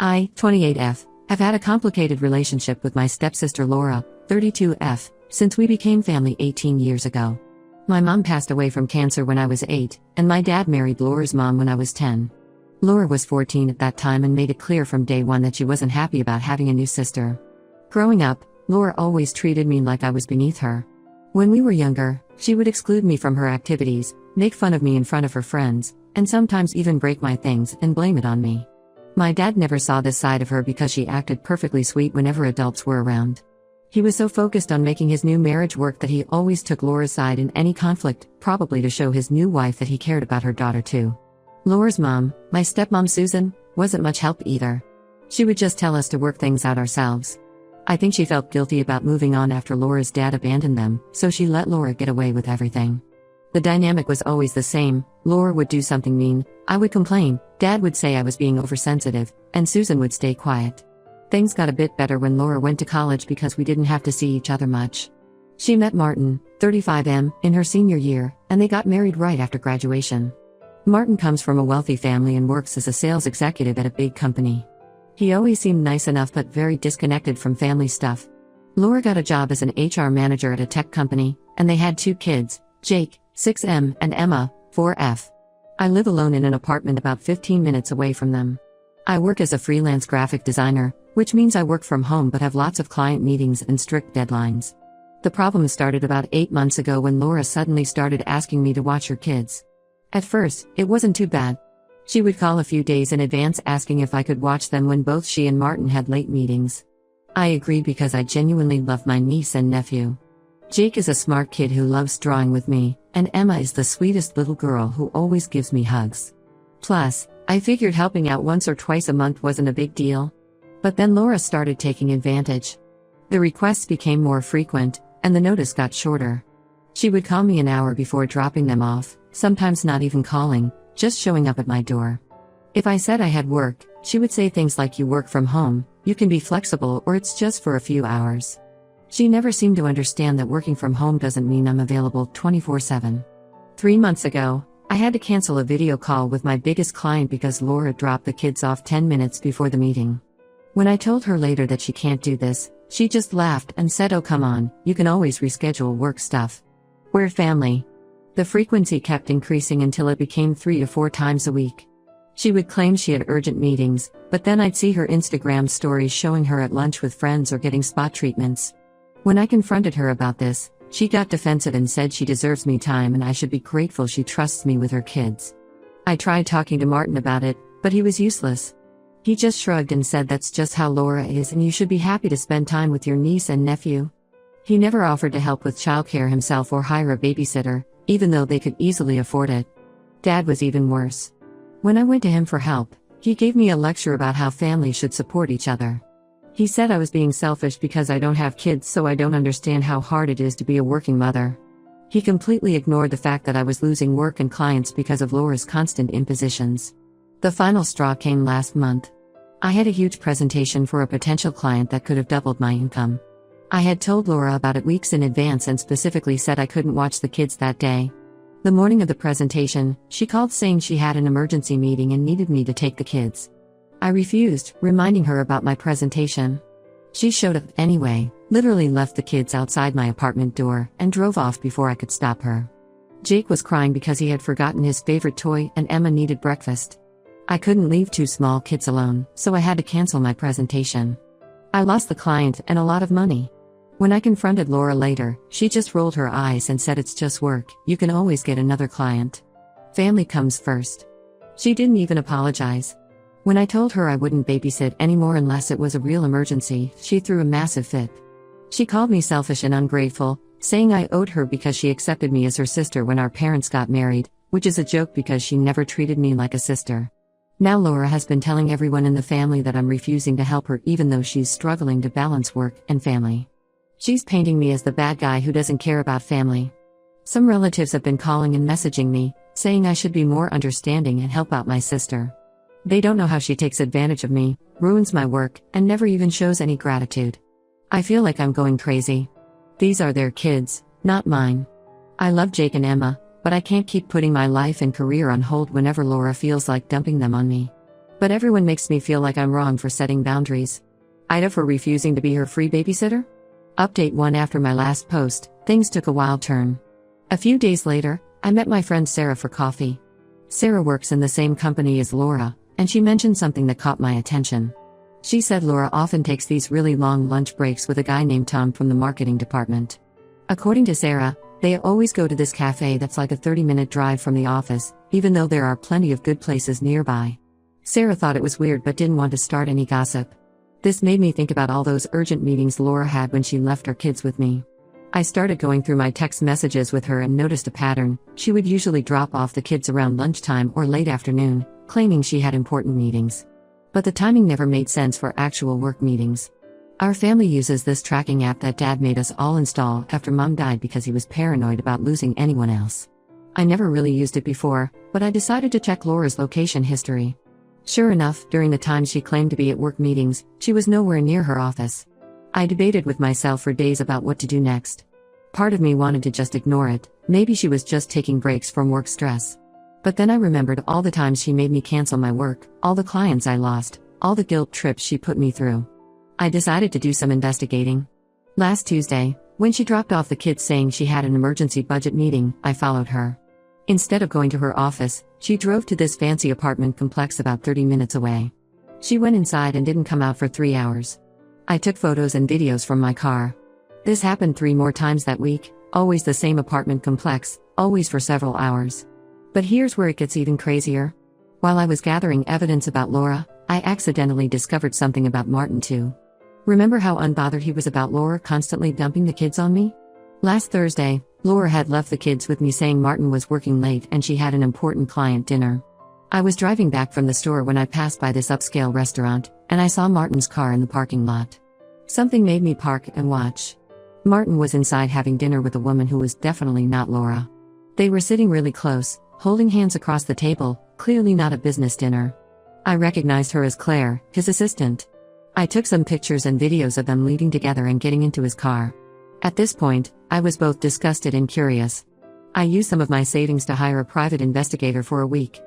I, 28F, have had a complicated relationship with my stepsister Laura, 32F, since we became family 18 years ago. My mom passed away from cancer when I was 8, and my dad married Laura's mom when I was 10. Laura was 14 at that time and made it clear from day one that she wasn't happy about having a new sister. Growing up, Laura always treated me like I was beneath her. When we were younger, she would exclude me from her activities, make fun of me in front of her friends, and sometimes even break my things and blame it on me. My dad never saw this side of her because she acted perfectly sweet whenever adults were around. He was so focused on making his new marriage work that he always took Laura's side in any conflict, probably to show his new wife that he cared about her daughter too. Laura's mom, my stepmom Susan, wasn't much help either. She would just tell us to work things out ourselves. I think she felt guilty about moving on after Laura's dad abandoned them, so she let Laura get away with everything. The dynamic was always the same. Laura would do something mean, I would complain, Dad would say I was being oversensitive, and Susan would stay quiet. Things got a bit better when Laura went to college because we didn't have to see each other much. She met Martin, 35M, in her senior year, and they got married right after graduation. Martin comes from a wealthy family and works as a sales executive at a big company. He always seemed nice enough but very disconnected from family stuff. Laura got a job as an HR manager at a tech company, and they had 2 kids, Jake, 6M, and Emma, 4F. I live alone in an apartment about 15 minutes away from them. I work as a freelance graphic designer, which means I work from home but have lots of client meetings and strict deadlines. The problem started about 8 months ago when Laura suddenly started asking me to watch her kids. At first, it wasn't too bad. She would call a few days in advance asking if I could watch them when both she and Martin had late meetings. I agreed because I genuinely love my niece and nephew. Jake is a smart kid who loves drawing with me, and Emma is the sweetest little girl who always gives me hugs. Plus, I figured helping out once or twice a month wasn't a big deal. But then Laura started taking advantage. The requests became more frequent, and the notice got shorter. She would call me an hour before dropping them off, sometimes not even calling, just showing up at my door. If I said I had work, she would say things like, "You work from home, you can be flexible, or it's just for a few hours." She never seemed to understand that working from home doesn't mean I'm available 24/7. 3 months ago, I had to cancel a video call with my biggest client because Laura dropped the kids off 10 minutes before the meeting. When I told her later that she can't do this, she just laughed and said, "Oh come on, you can always reschedule work stuff. We're family." The frequency kept increasing until it became 3 to 4 times a week. She would claim she had urgent meetings, but then I'd see her Instagram stories showing her at lunch with friends or getting spot treatments. When I confronted her about this, she got defensive and said she deserves me time and I should be grateful she trusts me with her kids. I tried talking to Martin about it, but he was useless. He just shrugged and said that's just how Laura is and you should be happy to spend time with your niece and nephew. He never offered to help with childcare himself or hire a babysitter, even though they could easily afford it. Dad was even worse. When I went to him for help, he gave me a lecture about how families should support each other. He said I was being selfish because I don't have kids, so I don't understand how hard it is to be a working mother. He completely ignored the fact that I was losing work and clients because of Laura's constant impositions. The final straw came last month. I had a huge presentation for a potential client that could have doubled my income. I had told Laura about it weeks in advance and specifically said I couldn't watch the kids that day. The morning of the presentation, she called saying she had an emergency meeting and needed me to take the kids. I refused, reminding her about my presentation. She showed up anyway, literally left the kids outside my apartment door, and drove off before I could stop her. Jake was crying because he had forgotten his favorite toy and Emma needed breakfast. I couldn't leave 2 small kids alone, so I had to cancel my presentation. I lost the client and a lot of money. When I confronted Laura later, she just rolled her eyes and said it's just work, you can always get another client. Family comes first. She didn't even apologize. When I told her I wouldn't babysit anymore unless it was a real emergency, she threw a massive fit. She called me selfish and ungrateful, saying I owed her because she accepted me as her sister when our parents got married, which is a joke because she never treated me like a sister. Now Laura has been telling everyone in the family that I'm refusing to help her even though she's struggling to balance work and family. She's painting me as the bad guy who doesn't care about family. Some relatives have been calling and messaging me, saying I should be more understanding and help out my sister. They don't know how she takes advantage of me, ruins my work, and never even shows any gratitude. I feel like I'm going crazy. These are their kids, not mine. I love Jake and Emma, but I can't keep putting my life and career on hold whenever Laura feels like dumping them on me. But everyone makes me feel like I'm wrong for setting boundaries. Ida for refusing to be her free babysitter? Update 1. After my last post, things took a wild turn. A few days later, I met my friend Sarah for coffee. Sarah works in the same company as Laura, and she mentioned something that caught my attention. She said Laura often takes these really long lunch breaks with a guy named Tom from the marketing department. According to Sarah, they always go to this cafe that's like a 30-minute drive from the office, even though there are plenty of good places nearby. Sarah thought it was weird but didn't want to start any gossip. This made me think about all those urgent meetings Laura had when she left her kids with me. I started going through my text messages with her and noticed a pattern. She would usually drop off the kids around lunchtime or late afternoon, claiming she had important meetings. But the timing never made sense for actual work meetings. Our family uses this tracking app that Dad made us all install after Mom died because he was paranoid about losing anyone else. I never really used it before, but I decided to check Laura's location history. Sure enough, during the time she claimed to be at work meetings, she was nowhere near her office. I debated with myself for days about what to do next. Part of me wanted to just ignore it, maybe she was just taking breaks from work stress. But then I remembered all the times she made me cancel my work, all the clients I lost, all the guilt trips she put me through. I decided to do some investigating. Last Tuesday, when she dropped off the kids saying she had an emergency budget meeting, I followed her. Instead of going to her office, she drove to this fancy apartment complex about 30 minutes away. She went inside and didn't come out for 3 hours. I took photos and videos from my car. This happened 3 more times that week, always the same apartment complex, always for several hours. But here's where it gets even crazier. While I was gathering evidence about Laura, I accidentally discovered something about Martin too. Remember how unbothered he was about Laura constantly dumping the kids on me? Last Thursday, Laura had left the kids with me saying Martin was working late and she had an important client dinner. I was driving back from the store when I passed by this upscale restaurant, and I saw Martin's car in the parking lot. Something made me park and watch. Martin was inside having dinner with a woman who was definitely not Laura. They were sitting really close, holding hands across the table, clearly not a business dinner. I recognized her as Claire, his assistant. I took some pictures and videos of them leaving together and getting into his car. At this point, I was both disgusted and curious. I used some of my savings to hire a private investigator for a week.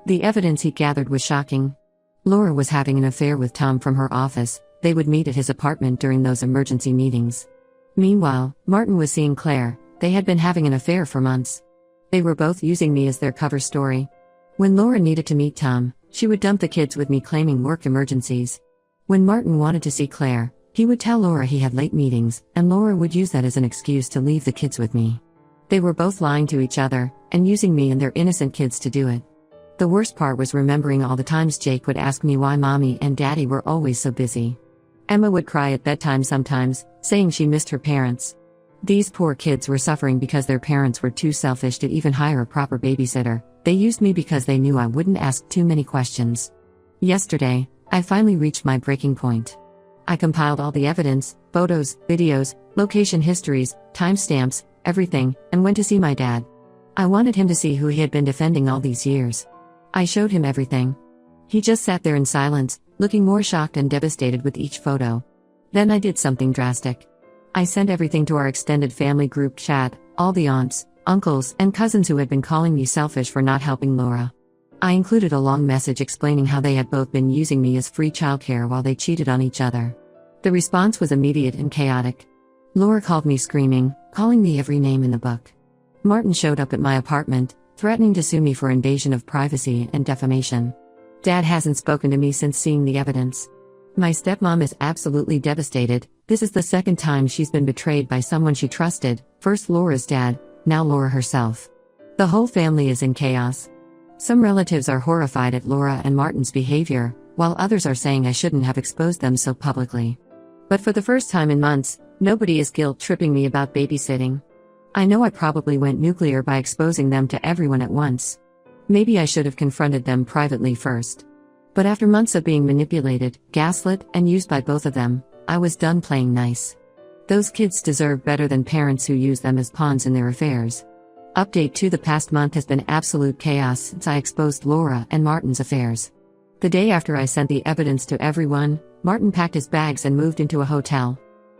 The evidence he gathered was shocking. Laura was having an affair with Tom from her office. They would meet at his apartment during those emergency meetings. Meanwhile, Martin was seeing Claire. They had been having an affair for months. They were both using me as their cover story. When Laura needed to meet Tom, she would dump the kids with me claiming work emergencies. When Martin wanted to see Claire, he would tell Laura he had late meetings, and Laura would use that as an excuse to leave the kids with me. They were both lying to each other, and using me and their innocent kids to do it. The worst part was remembering all the times Jake would ask me why Mommy and Daddy were always so busy. Emma would cry at bedtime sometimes, saying she missed her parents. These poor kids were suffering because their parents were too selfish to even hire a proper babysitter. They used me because they knew I wouldn't ask too many questions. Yesterday, I finally reached my breaking point. I compiled all the evidence, photos, videos, location histories, timestamps, everything, and went to see my dad. I wanted him to see who he had been defending all these years. I showed him everything. He just sat there in silence, looking more shocked and devastated with each photo. Then I did something drastic. I sent everything to our extended family group chat, all the aunts, uncles, and cousins who had been calling me selfish for not helping Laura. I included a long message explaining how they had both been using me as free childcare while they cheated on each other. The response was immediate and chaotic. Laura called me screaming, calling me every name in the book. Martin showed up at my apartment, threatening to sue me for invasion of privacy and defamation. Dad hasn't spoken to me since seeing the evidence. My stepmom is absolutely devastated. This is the second time she's been betrayed by someone she trusted, first Laura's dad, now Laura herself. The whole family is in chaos. Some relatives are horrified at Laura and Martin's behavior, while others are saying I shouldn't have exposed them so publicly. But for the first time in months, nobody is guilt-tripping me about babysitting. I know I probably went nuclear by exposing them to everyone at once. Maybe I should have confronted them privately first. But after months of being manipulated, gaslit, and used by both of them, I was done playing nice. Those kids deserve better than parents who use them as pawns in their affairs. Update 2: The past month has been absolute chaos since I exposed Laura and Martin's affairs. The day after I sent the evidence to everyone, Martin packed his bags and moved into a hotel.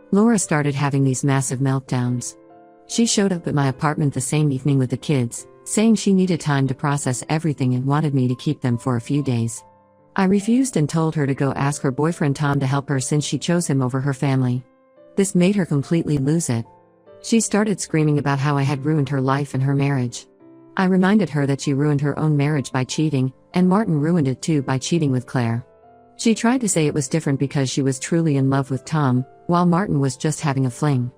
Laura started having these massive meltdowns. She showed up at my apartment the same evening with the kids, saying she needed time to process everything and wanted me to keep them for a few days. I refused and told her to go ask her boyfriend Tom to help her since she chose him over her family. This made her completely lose it. She started screaming about how I had ruined her life and her marriage. I reminded her that she ruined her own marriage by cheating, and Martin ruined it too by cheating with Claire. She tried to say it was different because she was truly in love with Tom, while Martin was just having a fling.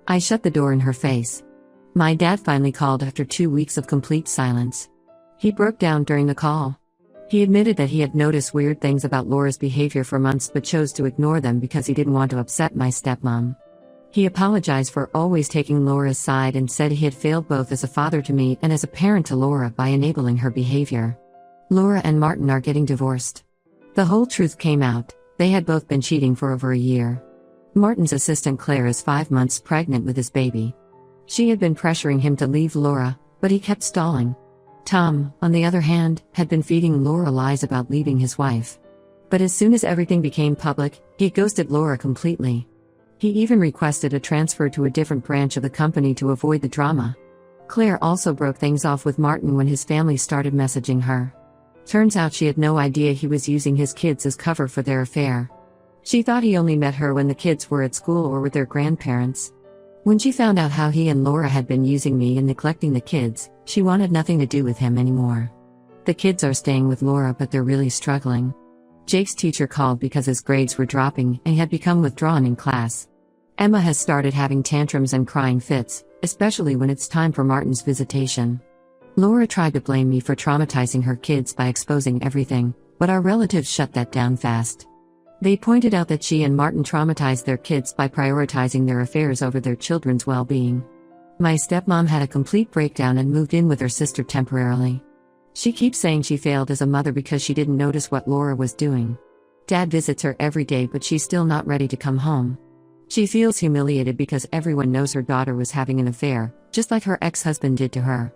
I shut the door in her face. My dad finally called after 2 weeks of complete silence. He broke down during the call. He admitted that he had noticed weird things about Laura's behavior for months but chose to ignore them because he didn't want to upset my stepmom. He apologized for always taking Laura's side and said he had failed both as a father to me and as a parent to Laura by enabling her behavior. Laura and Martin are getting divorced. The whole truth came out. They had both been cheating for over a year. Martin's assistant Claire is 5 months pregnant with his baby. She had been pressuring him to leave Laura, but he kept stalling. Tom, on the other hand, had been feeding Laura lies about leaving his wife. But as soon as everything became public, he ghosted Laura completely. He even requested a transfer to a different branch of the company to avoid the drama. Claire also broke things off with Martin when his family started messaging her. Turns out she had no idea he was using his kids as cover for their affair. She thought he only met her when the kids were at school or with their grandparents. When she found out how he and Laura had been using me and neglecting the kids, she wanted nothing to do with him anymore. The kids are staying with Laura, but they're really struggling. Jake's teacher called because his grades were dropping and he had become withdrawn in class. Emma has started having tantrums and crying fits, especially when it's time for Martin's visitation. Laura tried to blame me for traumatizing her kids by exposing everything, but our relatives shut that down fast. They pointed out that she and Martin traumatized their kids by prioritizing their affairs over their children's well-being. My stepmom had a complete breakdown and moved in with her sister temporarily. She keeps saying she failed as a mother because she didn't notice what Laura was doing. Dad visits her every day, but she's still not ready to come home. She feels humiliated because everyone knows her daughter was having an affair, just like her ex-husband did to her.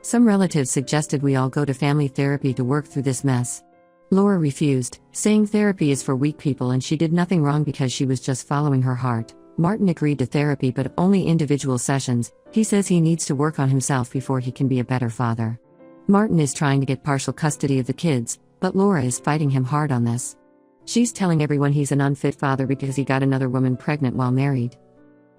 Some relatives suggested we all go to family therapy to work through this mess. Laura refused, saying therapy is for weak people and she did nothing wrong because she was just following her heart. Martin agreed to therapy, but only individual sessions. He says he needs to work on himself before he can be a better father. Martin is trying to get partial custody of the kids, but Laura is fighting him hard on this. She's telling everyone he's an unfit father because he got another woman pregnant while married.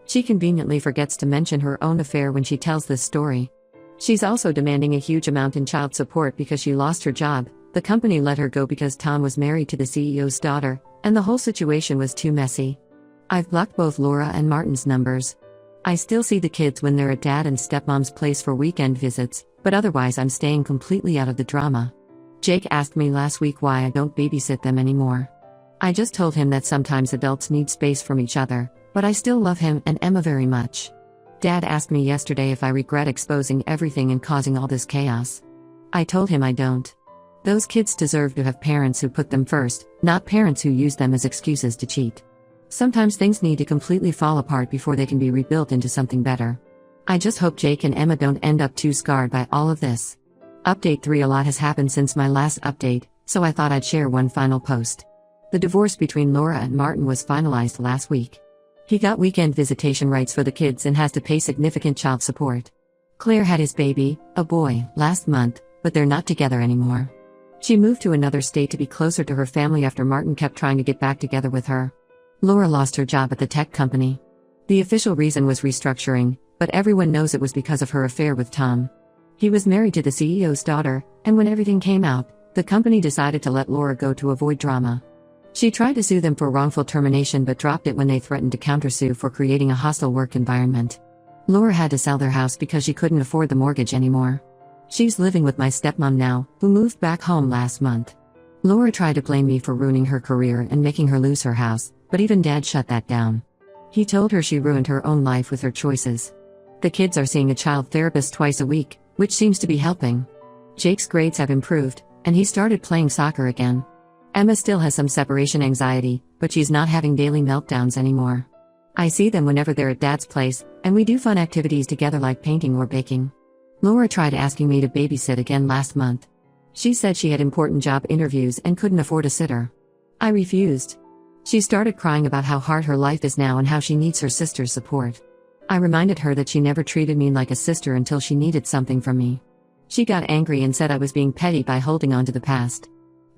She conveniently forgets to mention her own affair when she tells this story. She's also demanding a huge amount in child support because she lost her job. The company let her go because Tom was married to the CEO's daughter, and the whole situation was too messy. I've blocked both Laura and Martin's numbers. I still see the kids when they're at dad and stepmom's place for weekend visits, but otherwise I'm staying completely out of the drama. Jake asked me last week why I don't babysit them anymore. I just told him that sometimes adults need space from each other, but I still love him and Emma very much. Dad asked me yesterday if I regret exposing everything and causing all this chaos. I told him I don't. Those kids deserve to have parents who put them first, not parents who use them as excuses to cheat. Sometimes things need to completely fall apart before they can be rebuilt into something better. I just hope Jake and Emma don't end up too scarred by all of this. Update 3: A lot has happened since my last update, so I thought I'd share one final post. The divorce between Laura and Martin was finalized last week. He got weekend visitation rights for the kids and has to pay significant child support. Claire had his baby, a boy, last month, but they're not together anymore. She moved to another state to be closer to her family after Martin kept trying to get back together with her. Laura lost her job at the tech company. The official reason was restructuring, but everyone knows it was because of her affair with Tom. He was married to the CEO's daughter, and when everything came out, the company decided to let Laura go to avoid drama. She tried to sue them for wrongful termination but dropped it when they threatened to countersue for creating a hostile work environment. Laura had to sell their house because she couldn't afford the mortgage anymore. She's living with my stepmom now, who moved back home last month. Laura tried to blame me for ruining her career and making her lose her house, but even Dad shut that down. He told her she ruined her own life with her choices. The kids are seeing a child therapist twice a week, which seems to be helping. Jake's grades have improved, and he started playing soccer again. Emma still has some separation anxiety, but she's not having daily meltdowns anymore. I see them whenever they're at Dad's place, and we do fun activities together like painting or baking. Laura tried asking me to babysit again last month. She said she had important job interviews and couldn't afford a sitter. I refused. She started crying about how hard her life is now and how she needs her sister's support. I reminded her that she never treated me like a sister until she needed something from me. She got angry and said I was being petty by holding on to the past.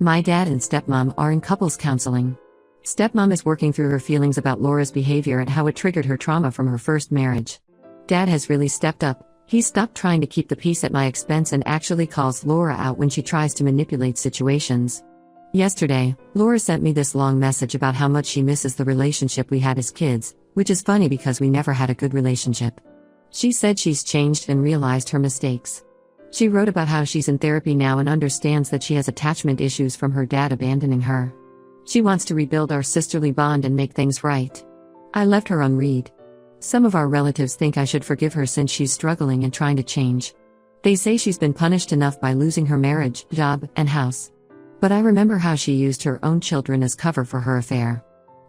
My dad and stepmom are in couples counseling. Stepmom is working through her feelings about Laura's behavior and how it triggered her trauma from her first marriage. Dad has really stepped up. He stopped trying to keep the peace at my expense and actually calls Laura out when she tries to manipulate situations. Yesterday, Laura sent me this long message about how much she misses the relationship we had as kids, which is funny because we never had a good relationship. She said she's changed and realized her mistakes. She wrote about how she's in therapy now and understands that she has attachment issues from her dad abandoning her. She wants to rebuild our sisterly bond and make things right. I left her unread. Some of our relatives think I should forgive her since she's struggling and trying to change. They say she's been punished enough by losing her marriage, job, and house. But I remember how she used her own children as cover for her affair.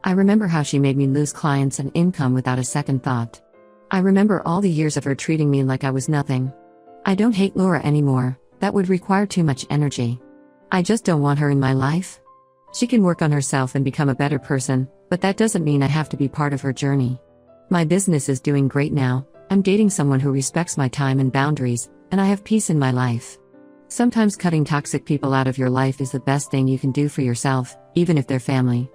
I remember how she made me lose clients and income without a second thought. I remember all the years of her treating me like I was nothing. I don't hate Laura anymore, that would require too much energy. I just don't want her in my life. She can work on herself and become a better person, but that doesn't mean I have to be part of her journey. My business is doing great now, I'm dating someone who respects my time and boundaries, and I have peace in my life. Sometimes cutting toxic people out of your life is the best thing you can do for yourself, even if they're family.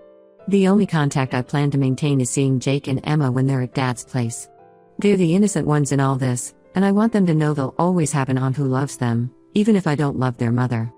The only contact I plan to maintain is seeing Jake and Emma when they're at Dad's place. They're the innocent ones in all this, and I want them to know they'll always have an aunt who loves them, even if I don't love their mother.